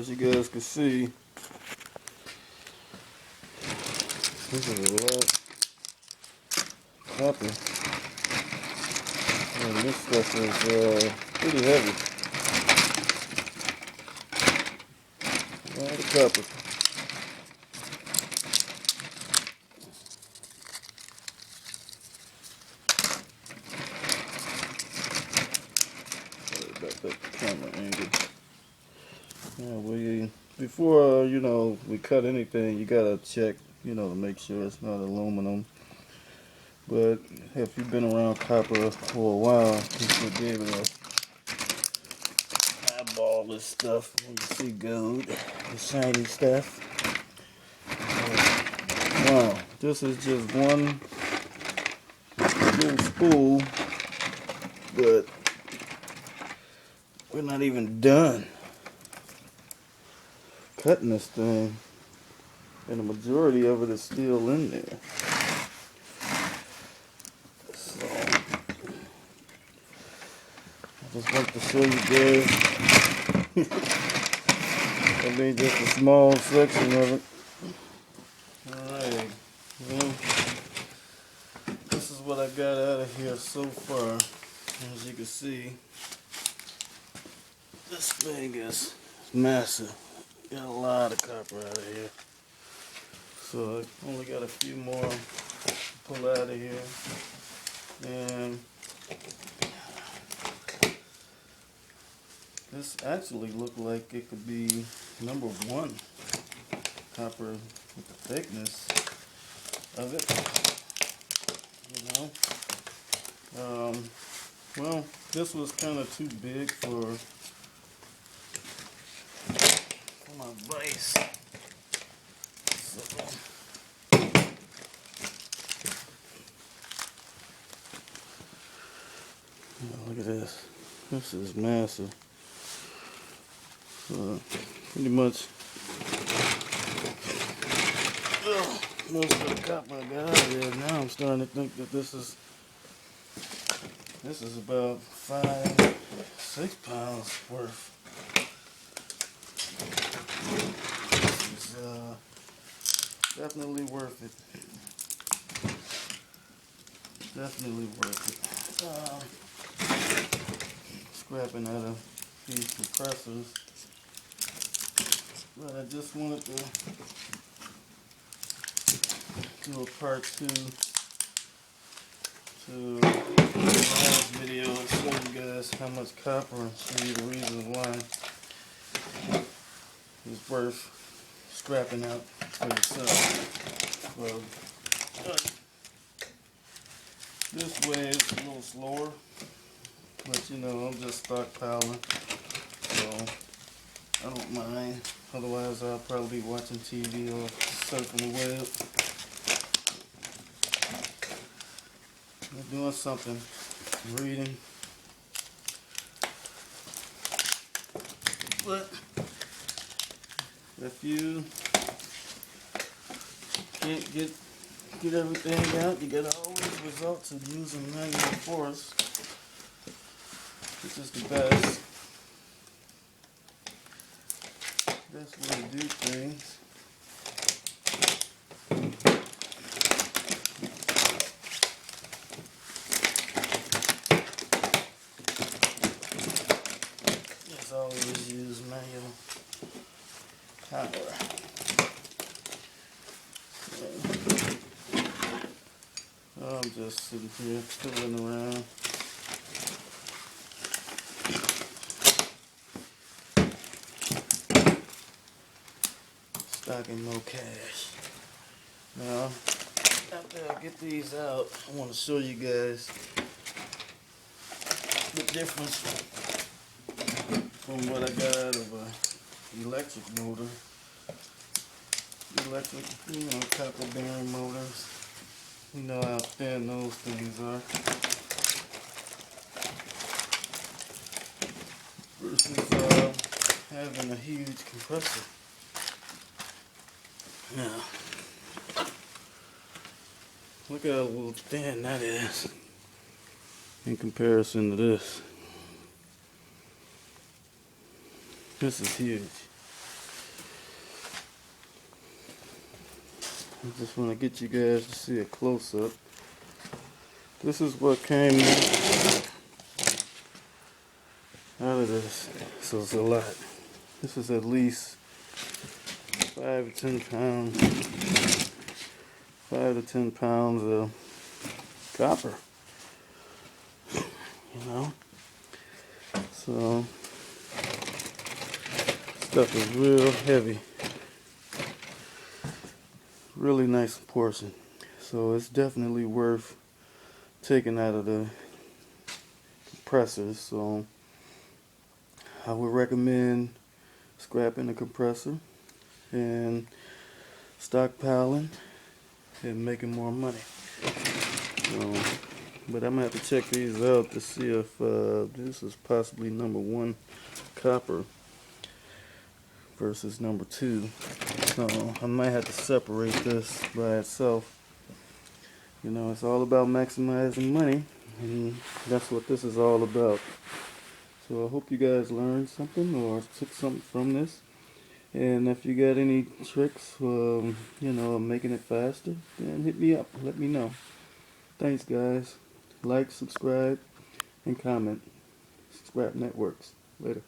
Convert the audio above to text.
as you guys can see, this is a lot of copper. And this stuff is pretty heavy. A lot of copper. Sorry about that camera angle. Yeah, before we cut anything, you gotta check, to make sure it's not aluminum. But if you've been around copper for a while, you should be able to eyeball this stuff when you see gold, the shiny stuff. Wow, this is just one little spool, but we're not even done cutting this thing, and the majority of it is still in there. So I just want to show you guys. I mean, just a small section of it. Alright, well, this is what I got out of here so far. As you can see, this thing is massive. Got a lot of copper out of here. So I only got a few more to pull out of here. And this actually looked like it could be number one copper with the thickness of it. Well, this was kind of too big for my vise. So, look at this. This is massive. Pretty much most of the copper I got out of there. Now I'm starting to think that this is about 5-6 pounds worth. This is definitely worth it. Definitely worth it. Scrapping out of these compressors. But I just wanted to do a part 2 to the last video and show you guys how much copper and show you the reasons why it's worth scrapping out for yourself. Well, this way it's a little slower, but I'm just stockpiling, so I don't mind. Otherwise I'll probably be watching TV or surfing the web. I'm doing something, reading. But if you can't get everything out, you gotta always resort to using manual force, which is the best way to do things. Just always use manual power. I'm just sitting here fiddling around. Stocking no cash. Now, after I get these out, I want to show you guys the difference from what I got out of an electric motor. Electric, copper bearing motors. You know how thin those things are. Versus having a huge compressor. Now, look how little thin that is in comparison to this. This is huge. I just want to get you guys to see a close-up. This is what came out of this. So it's a lot. This is at least 5 to 10 pounds. 5 to 10 pounds of copper. You know? So stuff is real heavy. Really nice portion. So it's definitely worth taking out of the compressors. So I would recommend scrapping the compressor and stockpiling and making more money. So, but I'm gonna have to check these out to see if this is possibly number 1 copper versus number 2. So I might have to separate this by itself. You know, it's all about maximizing money, and that's what this is all about. So I hope you guys learned something or took something from this. And if you got any tricks, you know, making it faster, then hit me up. Let me know. Thanks, guys. Like, subscribe, and comment. Scrap Networks. Later.